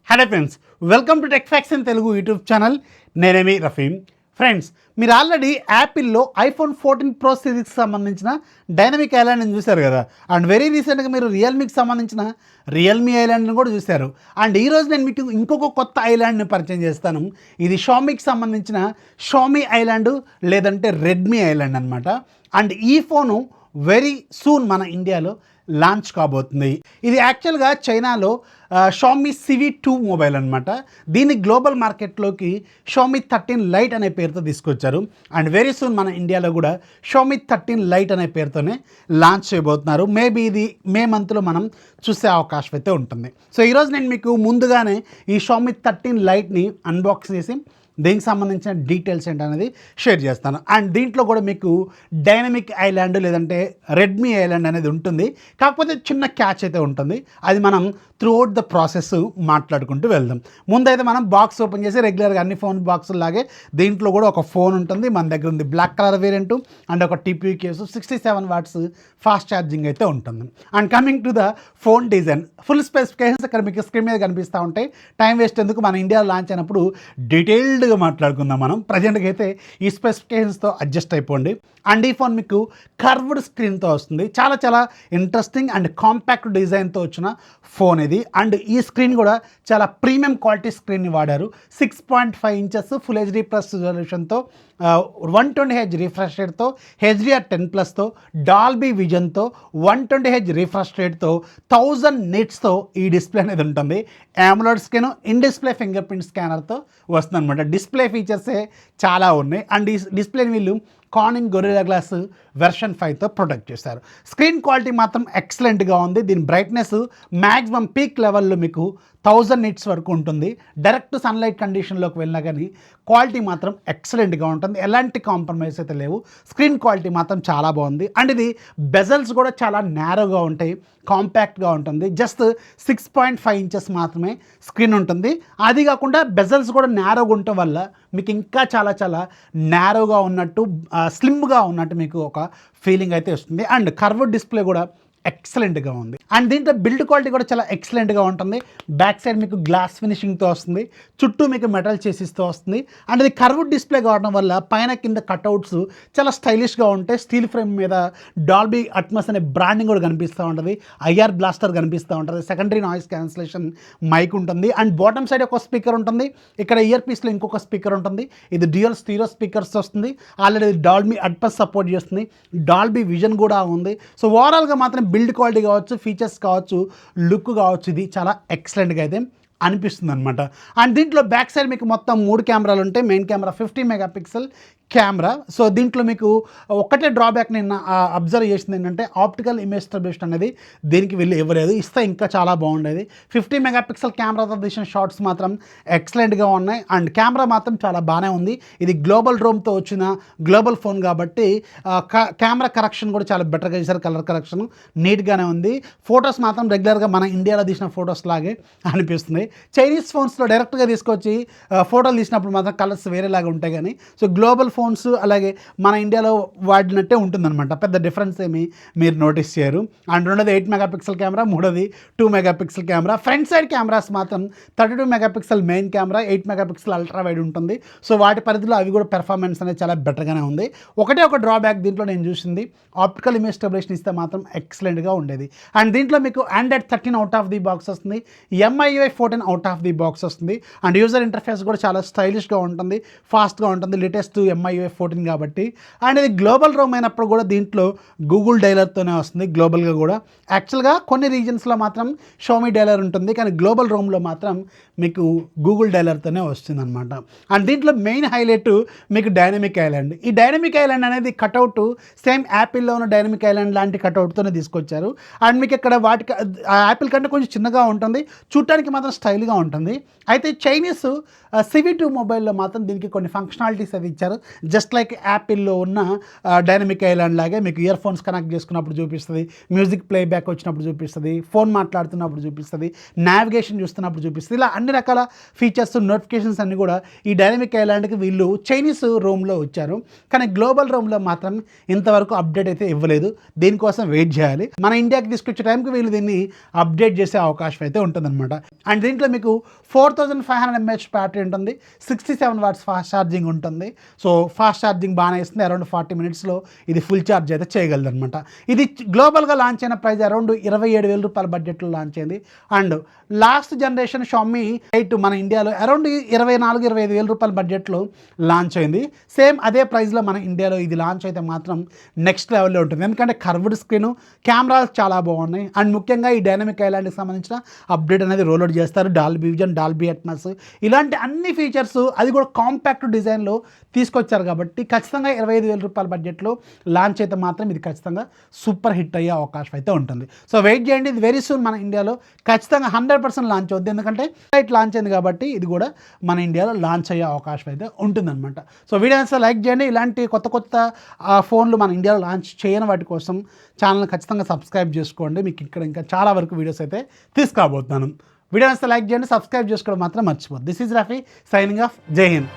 Hello friends, welcome to tech fox in Telugu YouTube channel. నేనేమి రఫీమ్. Friends, మీరు ఆల్రెడీ యాపిల్లో ఐఫోన్ 14 ప్రో సిరీస్కి సంబంధించిన డైనమిక్ ఐలాండ్ని చూశారు కదా. అండ్ వెరీ రీసెంట్గా మీరు రియల్మీకి సంబంధించిన రియల్మీ ఐలాండ్ని కూడా చూశారు. అండ్ ఈరోజు నేను మీకు ఇంకొక కొత్త ఐలాండ్ని పరిచయం చేస్తాను. ఇది షామీకి సంబంధించిన షామీ ఐలాండ్ లేదంటే రెడ్మీ ఐలాండ్ అనమాట. అండ్ ఈ ఫోను వెరీ సూన్ మన ఇండియాలో లాంచ్ కాబోతుంది. ఇది యాక్చువల్గా చైనాలో షామీ CV2 మొబైల్ అనమాట. దీన్ని గ్లోబల్ మార్కెట్లోకి షామీ 13 లైట్ అనే పేరుతో తీసుకొచ్చారు. అండ్ వెరీ సూన్ మన ఇండియాలో కూడా షామీ 13 లైట్ అనే పేరుతోనే లాంచ్ చేయబోతున్నారు. మేబీ ఇది మే మంత్లో మనం చూసే అవకాశం అయితే ఉంటుంది. సో ఈరోజు నేను మీకు ముందుగానే ఈ షామీ 13 లైట్ని అన్బాక్స్ చేసి దీనికి సంబంధించిన డీటెయిల్స్ ఏంటనేది షేర్ చేస్తాను. అండ్ దీంట్లో కూడా మీకు డైనమిక్ ఐలాండ్ లేదంటే రెడ్మీ ఐలాండ్ అనేది ఉంటుంది. కాకపోతే చిన్న క్యాచ్ అయితే ఉంటుంది. అది మనం త్రూఅవుట్ ద ప్రాసెస్ మాట్లాడుకుంటూ వెళ్దాం. ముందైతే మనం బాక్స్ ఓపెన్ చేసి రెగ్యులర్గా అన్ని ఫోన్ బాక్సులాగే దీంట్లో కూడా ఒక ఫోన్ ఉంటుంది. మన దగ్గర ఉంది బ్లాక్ కలర్ వేరియంట్ అండ్ ఒక TPU case 67 watts fast charging అయితే ఉంటుంది. And coming to the phone design, full specifications ఇక్కడ మీకు స్క్రీన్ మీద కనిపిస్తూ ఉంటాయి. టైం వేస్ట్ ఎందుకు, మన ఇండియాలో లాంచ్ అయినప్పుడు డీటెయిల్డ్గా మాట్లాడుకుందాం మనం. ప్రజెంట్గా అయితే ఈ స్పెసిఫికేషన్స్తో అడ్జస్ట్ అయిపోండి. అండ్ ఈ ఫోన్ మీకు కర్వ్డ్ స్క్రీన్తో వస్తుంది. చాలా చాలా ఇంట్రెస్టింగ్ అండ్ కాంపాక్ట్ డిజైన్తో వచ్చిన ఫోన్ ఇది. అండ్ ఈ స్క్రీన్ కూడా చాలా ప్రీమియం క్వాలిటీ స్క్రీన్ని వాడారు. 6.5 ఇంచెస్ ఫుల్ HD+ రిజల్యూషన్తో 120Hz రిఫ్రెష్ రేట్తో HDR10+తో డాల్బీ విజన్తో 120Hz రిఫ్రెష్ రేట్తో 1000 నిట్స్తో ఈ డిస్ప్లే అనేది ఉంటుంది. AMOLED screen, in display fingerprint స్కానర్తో వస్తుంది అనమాట. డిస్ప్లే ఫీచర్సే చాలా ఉన్నాయి. అండ్ ఈ డిస్ప్లేని వీళ్ళు కార్నింగ్ గొరిల్లా గ్లాస్ వెర్షన్ 5తో ప్రొటెక్ట్ చేశారు. స్క్రీన్ క్వాలిటీ మాత్రం ఎక్సలెంట్గా ఉంది. దీని బ్రైట్నెస్ మ్యాక్సిమం పీక్ లెవెల్లో మీకు 1000 నిట్స్ వరకు ఉంటుంది. డైరెక్ట్ సన్లైట్ కండిషన్లోకి వెళ్ళినా కానీ క్వాలిటీ మాత్రం ఎక్సలెంట్గా ఉంటుంది. ఎలాంటి కాంప్రమైజ్ అయితే లేవు. స్క్రీన్ క్వాలిటీ మాత్రం చాలా బాగుంది. అండ్ ఇది బెజల్స్ కూడా చాలా నేరోగా ఉంటాయి, కాంపాక్ట్గా ఉంటుంది. జస్ట్ 6.5 ఇంచెస్ మాత్రమే స్క్రీన్ ఉంటుంది. అది కాకుండా బెజల్స్ కూడా నేరోగా ఉండటం వల్ల మీకు ఇంకా చాలా చాలా నేరోగా ఉన్నట్టు, స్లిమ్గా ఉన్నట్టు మీకు ఒక ఫీలింగ్ అయితే వస్తుంది. అండ్ కర్వ్డ్ డిస్ప్లే కూడా ఎక్సలెంట్గా ఉంది. అండ్ దీంట్లో బిల్డ్ క్వాలిటీ కూడా చాలా ఎక్సలెంట్గా ఉంటుంది. బ్యాక్ సైడ్ మీకు గ్లాస్ ఫినిషింగ్తో వస్తుంది, చుట్టూ మీకు మెటల్ చేసిస్తూ వస్తుంది. అండ్ ఇది కర్వ్డ్ డిస్ప్లే కావడం వల్ల పైన కింద కట్అవుట్స్ చాలా స్టైలిష్గా ఉంటాయి. స్టీల్ ఫ్రేమ్ మీద డాల్బీ అట్మాస్ అనే బ్రాండింగ్ కూడా కనిపిస్తూ ఉంటుంది. IR బ్లాస్టర్ కనిపిస్తూ ఉంటుంది. సెకండరీ నాయిస్ క్యాన్సిలేషన్ మైక్ ఉంటుంది. అండ్ బాటమ్ సైడ్ ఒక స్పీకర్ ఉంటుంది. ఇక్కడ ఇయర్ పీస్లో ఇంకొక స్పీకర్ ఉంటుంది. ఇది డ్యూయల్ స్టీరియో స్పీకర్స్ వస్తుంది. ఆల్రెడీ డాల్బీ అట్మాస్ సపోర్ట్ చేస్తుంది. డాల్బీ విజన్ కూడా ఉంది. సో ఓవరాల్గా మాత్రం బిల్డ్ క్వాలిటీ కావచ్చు, ఫీచర్స్ కావచ్చు, లుక్ కావచ్చు, ఇది చాలా ఎక్సలెంట్గా అయితే అనిపిస్తుంది అనమాట. అండ్ దీంట్లో బ్యాక్ సైడ్ మీకు మొత్తం 3 కెమెరాలు ఉంటాయి. Main camera 50 megapixel camera. So దీంట్లో మీకు ఒక్కటే డ్రాబ్యాక్ నేను అబ్జర్వ్ చేసింది ఏంటంటే ఆప్టికల్ ఇమేజ్ స్టెబిలిటీ అనేది దీనికి వెళ్ళి ఇవ్వలేదు. ఇస్తే ఇంకా చాలా బాగుండేది. 50 మెగాపిక్సెల్ కెమెరాతో తీసిన షాట్స్ మాత్రం ఎక్సలెంట్గా ఉన్నాయి. అండ్ కెమెరా మాత్రం చాలా బాగానే ఉంది. ఇది గ్లోబల్ రోమ్తో వచ్చిన గ్లోబల్ ఫోన్ కాబట్టి కెమెరా కరెక్షన్ కూడా చాలా బెటర్గా చేశారు. కలర్ కరెక్షన్ నీట్గానే ఉంది. ఫొటోస్ మాత్రం రెగ్యులర్గా మన ఇండియాలో తీసిన ఫొటోస్ లాగే అనిపిస్తుంది. చైనీస్ ఫోన్స్లో డైరెక్ట్గా తీసుకొచ్చి ఫోటోలు తీసినప్పుడు మాత్రం కలర్స్ వేరేలాగా ఉంటాయి. కానీ సో గ్లోబల్ ఫోన్స్ అలాగే మన ఇండియాలో వాడినట్టే ఉంటుందన్నమాట. పెద్ద డిఫరెన్స్ ఏమి మీరు నోటీస్ చేయరు. అండ్ రెండోది 8 మెగాపిక్సెల్ కెమెరా, మూడోది 2 megapixel camera. Front side cameras మాత్రం 32 megapixel main camera, 8 megapixel ultra wide ఉంటుంది. సో వాటి పరిధిలో అవి కూడా పెర్ఫార్మెన్స్ అనేది చాలా బెటర్గానే ఉంది. ఒకటే ఒక డ్రాబ్యాక్ దీంట్లో నేను చూసింది, ఆప్టికల్ ఇమేజ్ స్టెబిలిటీ ఇస్తే మాత్రం ఎక్సలెంట్గా ఉండేది. అండ్ దీంట్లో మీకు Android 13 out of the box వస్తుంది. MIUI 14 out of the box వస్తుంది. అండ్ యూజర్ ఇంటర్ఫేస్ కూడా చాలా స్టైలిష్గా ఉంటుంది, ఫాస్ట్గా ఉంటుంది. లేటెస్ట్ MIUI 14 కాబట్టి. అండ్ ఇది గ్లోబల్ రోమ్ అయినప్పుడు కూడా దీంట్లో గూగుల్ డైలర్తోనే వస్తుంది. గ్లోబల్గా కూడా యాక్చువల్గా కొన్ని రీజన్స్లో మాత్రం షామీ డైలర్ ఉంటుంది, కానీ గ్లోబల్ రోమ్లో మాత్రం మీకు గూగుల్ డైలర్తోనే వస్తుంది అనమాట. అండ్ దీంట్లో మెయిన్ హైలైట్ మీకు డైనమిక్ ఐలాండ్. ఈ డైనమిక్ ఐలాండ్ అనేది కట్అవుట్ సేమ్ యాపిల్లో ఉన్న డైనమిక్ ఐలాండ్ లాంటి కట్అవుట్తోనే తీసుకొచ్చారు. అండ్ మీకు ఇక్కడ వాటికి యాపిల్ కంటే కొంచెం చిన్నగా ఉంటుంది, చూడటానికి మాత్రం స్టైల్గా ఉంటుంది. అయితే చైనీస్ CV2 మొబైల్లో మాత్రం దీనికి కొన్ని ఫంక్షనాలిటీస్ అవి ఇచ్చారు. జస్ట్ లైక్ యాపిల్లో ఉన్న డైనమిక్ ఐలాండ్ లాగే మీకు ఇయర్ ఫోన్స్ కనెక్ట్ చేసుకున్నప్పుడు చూపిస్తుంది, మ్యూజిక్ ప్లేబ్యాక్ వచ్చినప్పుడు చూపిస్తుంది, ఫోన్ మాట్లాడుతున్నప్పుడు చూపిస్తుంది, నావిగేషన్ చూస్తున్నప్పుడు చూపిస్తుంది. ఇలా అన్ని రకాల ఫీచర్స్, నోటిఫికేషన్స్ అన్నీ కూడా ఈ డైనమిక్ ఐలాండ్కి వీళ్ళు చైనీస్ రోమ్లో వచ్చారు. కానీ గ్లోబల్ రోమ్లో మాత్రం ఇంతవరకు అప్డేట్ అయితే ఇవ్వలేదు. దీనికోసం వెయిట్ చేయాలి. మన ఇండియాకి తీసుకొచ్చే టైంకి వీళ్ళు దీన్ని అప్డేట్ చేసే అవకాశం అయితే ఉంటుందన్నమాట. అండ్ దీంట్లో మీకు 4500 mAh బ్యాటరీ ఉంటుంది, 67 watts ఫాస్ట్ ఛార్జింగ్ ఉంటుంది. సో ఫాస్ట్ ఛార్జింగ్ బాగానే ఇస్తుంది. అరౌండ్ 40 minutesలో ఇది ఫుల్ ఛార్జ్ అయితే చేయగలదు అనమాట. ఇది గ్లోబల్గా లాంచ్ అయిన ప్రైస్ అరౌండ్ 27,000 రూపాయల బడ్జెట్లో లాంచ్ అయింది. And last generation Xiaomi Lite మన ఇండియాలో అరౌండ్ 24,000-25,000 రూపాయల బడ్జెట్లో లాంచ్ అయింది. సేమ్ అదే ప్రైస్లో మన ఇండియాలో ఇది లాంచ్ అయితే మాత్రం నెక్స్ట్ లెవెల్లో ఉంటుంది. ఎందుకంటే కర్వ్డ్ స్క్రీన్, కెమెరాస్ చాలా బాగున్నాయి. అండ్ ముఖ్యంగా ఈ డైనమిక్ ఐలాండ్కి సంబంధించిన అప్డేట్ అనేది రోల్అవుట్ చేస్తారు. డాల్బీ విజన్, డాల్బీ అట్మాస్ ఇలాంటి అన్ని ఫీచర్స్, అది కూడా కాంపాక్ట్ డిజైన్లో తీసుకొచ్చారు. కాబట్టి ఖచ్చితంగా 25,000 రూపాయల బడ్జెట్లో లాంచ్ అయితే మాత్రం ఇది ఖచ్చితంగా సూపర్ హిట్ అయ్యే అవకాశం అయితే ఉంటుంది. సో వెయిట్ చేయండి, ఇది వెరీ సూన్ మన ఇండియాలో ఖచ్చితంగా 100% లాంచ్ అవుతుంది. ఎందుకంటే లైట్ లాంచ్ అయింది కాబట్టి ఇది కూడా మన ఇండియాలో లాంచ్ అయ్యే అవకాశం అయితే ఉంటుందన్నమాట. సో వీడియో నచ్చితే లైక్ చేయండి. ఇలాంటి కొత్త కొత్త ఫోన్లు మన ఇండియాలో లాంచ్ చేయని వాటి కోసం ఛానల్ ఖచ్చితంగా సబ్స్క్రైబ్ చేసుకోండి. మీకు ఇక్కడ ఇంకా చాలా వరకు వీడియోస్ అయితే తీసుకురాబోతున్నాను. వీడియో నచ్చితే లైక్ చేయండి, సబ్స్క్రైబ్ చేసుకోవడం మాత్రం మర్చిపోద్దు. This is Rafi signing off. జై హింద్.